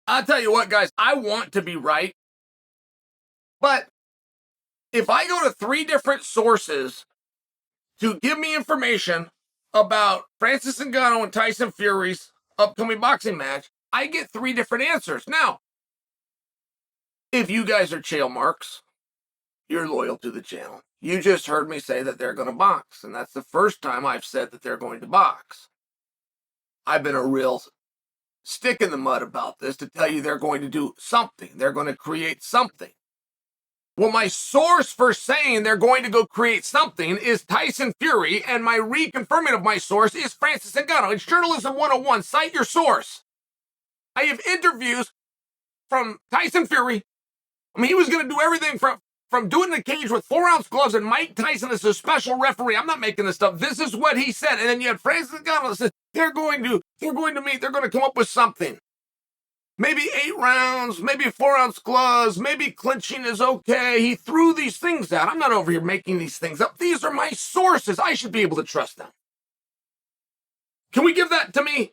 I'll tell you what, guys, I want to be right. But if I go to 3 different sources to give me information about Francis Ngannou and Tyson Fury's upcoming boxing match, I get 3 different answers. Now, if you guys are Chael marks, you're loyal to the channel. You just heard me say that they're going to box, and that's the first time I've said that they're going to box. I've been a real stick in the mud about this to tell you they're going to do something. They're going to create something. Well, my source for saying they're going to go create something is Tyson Fury, and my reconfirming of my source is Francis Ngannou. It's Journalism 101. Cite your source. I have interviews from Tyson Fury. I mean, he was going to do everything from doing the cage with 4-ounce gloves and Mike Tyson as a special referee. I'm not making this stuff. This is what he said. And then you had Francis Ngannou that said they're going to meet. They're going to come up with something. Maybe 8 rounds, maybe 4-ounce gloves, maybe clinching is okay. He threw these things out. I'm not over here making these things up. These are my sources. I should be able to trust them. Can we give that to me?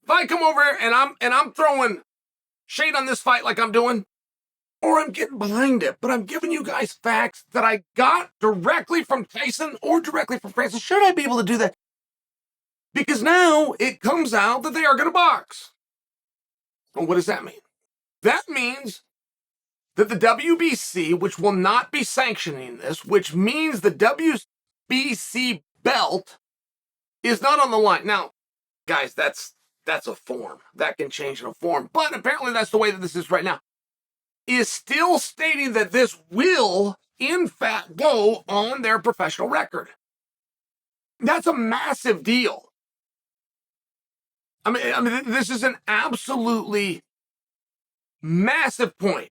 If I come over and I'm throwing shade on this fight like I'm doing, or I'm getting behind it, but I'm giving you guys facts that I got directly from Tyson or directly from Francis, should I be able to do that? Because now it comes out that they are going to box. Well, what does that mean? That means that the WBC, which will not be sanctioning this, which means the WBC belt is not on the line. Now, guys, that's a form. That can change in a form. But apparently that's the way that this is right now. Is still stating that this will, in fact, go on their professional record. That's a massive deal. I mean, this is an absolutely massive point.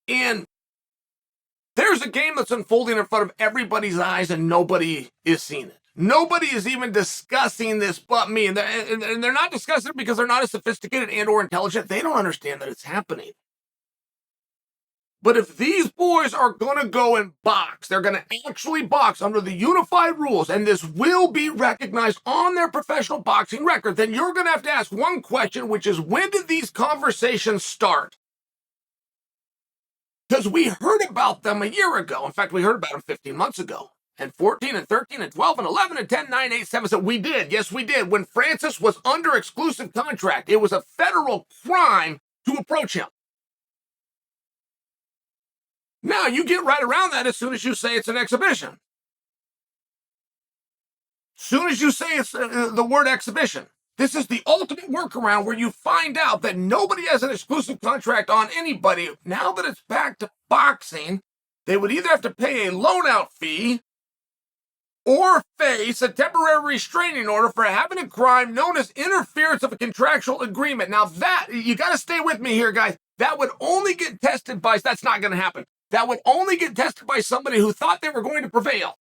And there's a game that's unfolding in front of everybody's eyes and nobody is seeing it. Nobody is even discussing this but me. And they're not discussing it because they're not as sophisticated and or intelligent. They don't understand that it's happening. But if these boys are going to go and box, they're going to actually box under the unified rules, and this will be recognized on their professional boxing record, then you're going to have to ask one question, which is, when did these conversations start? Because we heard about them a year ago. In fact, we heard about them 15 months ago. And 14 and 13 and 12 and 11 and 10, 9, 8, 7. So we did. Yes, we did. When Francis was under exclusive contract, it was a federal crime to approach him. Now, you get right around that as soon as you say it's an exhibition. Soon as you say it's the word exhibition. This is the ultimate workaround where you find out that nobody has an exclusive contract on anybody. Now that it's back to boxing, they would either have to pay a loan-out fee or face a temporary restraining order for having a crime known as interference of a contractual agreement. Now that, you got to stay with me here, guys. That would only get tested by, that's not going to happen. That would only get tested by somebody who thought they were going to prevail.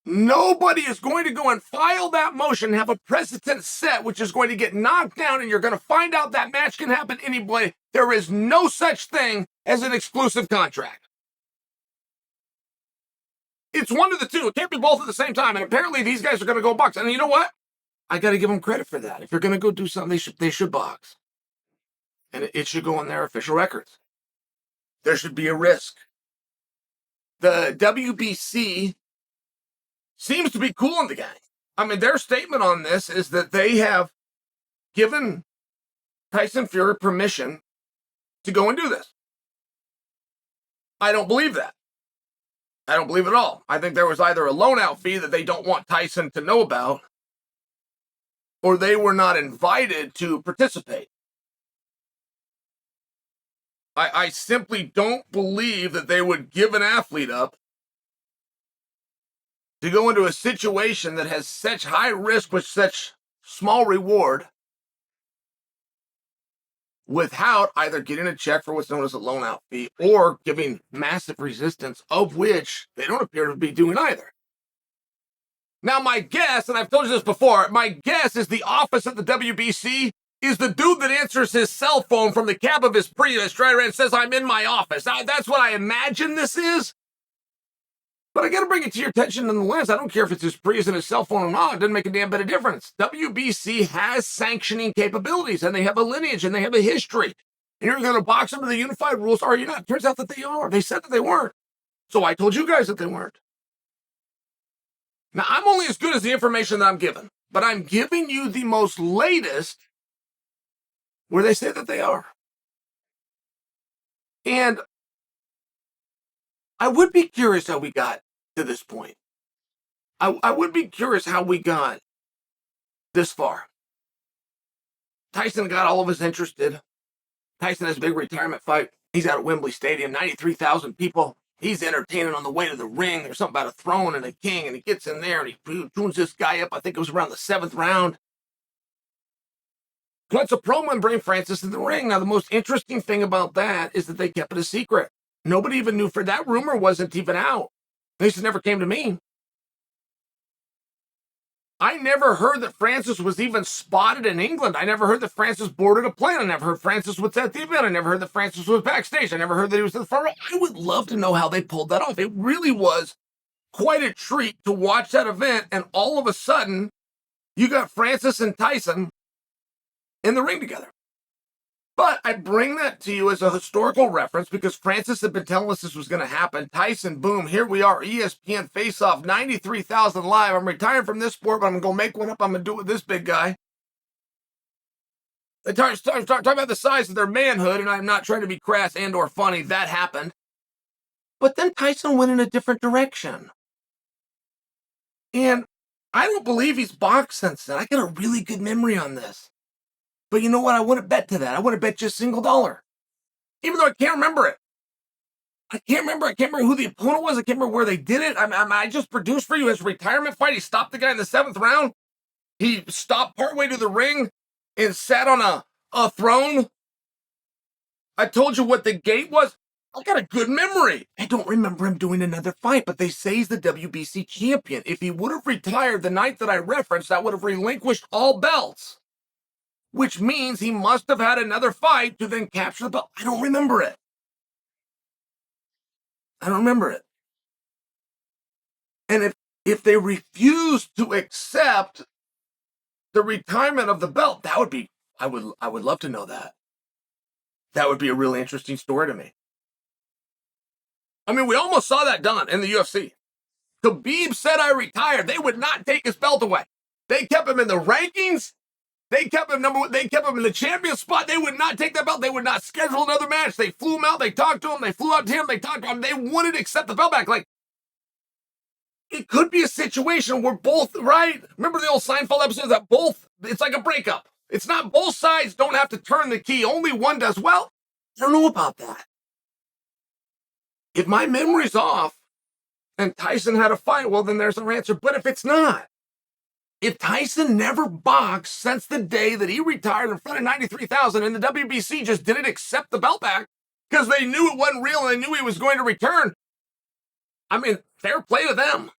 Nobody is going to go and file that motion, have a precedent set, which is going to get knocked down, and you're going to find out that match can happen anyway. There is no such thing as an exclusive contract. It's one of the two. It can't be both at the same time, and apparently these guys are going to go box. And you know what? I got to give them credit for that. If you're going to go do something, they should box. And it should go on their official records. There should be a risk. The WBC seems to be cooling the gang. I mean, their statement on this is that they have given Tyson Fury permission to go and do this. I don't believe that. I don't believe it at all. I think there was either a loan-out fee that they don't want Tyson to know about, or they were not invited to participate. I simply don't believe that they would give an athlete up to go into a situation that has such high risk with such small reward without either getting a check for what's known as a loan-out fee or giving massive resistance, of which they don't appear to be doing either. Now, my guess, and I've told you this before, my guess is the office of the WBC is the dude that answers his cell phone from the cab of his Prius, right, and says, "I'm in my office." That's what I imagine this is. But I got to bring it to your attention nonetheless. I don't care if it's his Prius and his cell phone or not. It doesn't make a damn bit of difference. WBC has sanctioning capabilities, and they have a lineage, and they have a history. And you're going to box them to the unified rules, or are you not? It turns out that they are. They said that they weren't. So I told you guys that they weren't. Now, I'm only as good as the information that I'm given, but I'm giving you the most latest where they say that they are. And I would be curious how we got to this point. I would be curious how we got this far. Tyson got all of us interested. Tyson has a big retirement fight. He's out at Wembley Stadium, 93,000 people. He's entertaining on the way to the ring. There's something about a throne and a king, and he gets in there and he tunes this guy up. I think it was around the 7th round. Cuts a promo and bring Francis in the ring. Now, the most interesting thing about that is that they kept it a secret. Nobody even knew. For that rumor wasn't even out. At least it never came to me. I never heard that Francis was even spotted in England. I never heard that Francis boarded a plane. I never heard Francis was at the event. I never heard that Francis was backstage. I never heard that he was in the front row. I would love to know how they pulled that off. It really was quite a treat to watch that event, and all of a sudden, you got Francis and Tyson in the ring together. But I bring that to you as a historical reference because Francis had been telling us this was going to happen. Tyson, boom, here we are, ESPN Face-Off, 93,000 live. I'm retiring from this sport, but I'm going to make one up. I'm going to do it with this big guy. They start talking about the size of their manhood, and I'm not trying to be crass and or funny. That happened. But then Tyson went in a different direction. And I don't believe he's boxed since then. I got a really good memory on this. But you know what? I wouldn't bet to that. I wouldn't bet you a single dollar. Even though I can't remember it. I can't remember who the opponent was. I can't remember where they did it. I just produced for you his retirement fight. He stopped the guy in the 7th round. He stopped partway to the ring and sat on a throne. I told you what the gate was. I got a good memory. I don't remember him doing another fight, but they say he's the WBC champion. If he would have retired the night that I referenced, that would have relinquished all belts. Which means he must have had another fight to then capture the belt. I don't remember it. I don't remember it. And if they refuse to accept the retirement of the belt, that would be, I would love to know that. That would be a really interesting story to me. I mean, we almost saw that done in the UFC. Khabib said, I retired. They would not take his belt away. They kept him in the rankings. They kept him They kept him in the champion spot. They would not take that belt. They would not schedule another match. They flew him out. They talked to him. They flew out to him. They talked to him. They wanted to accept the belt back. Like, it could be a situation where both, right? Remember the old Seinfeld episode that both, it's like a breakup. It's not both sides don't have to turn the key. Only one does. Well, I don't know about that. If my memory's off and Tyson had a fight, well, then there's our answer. But if it's not, if Tyson never boxed since the day that he retired in front of 93,000 and the WBC just didn't accept the belt back because they knew it wasn't real and they knew he was going to return, I mean, fair play to them.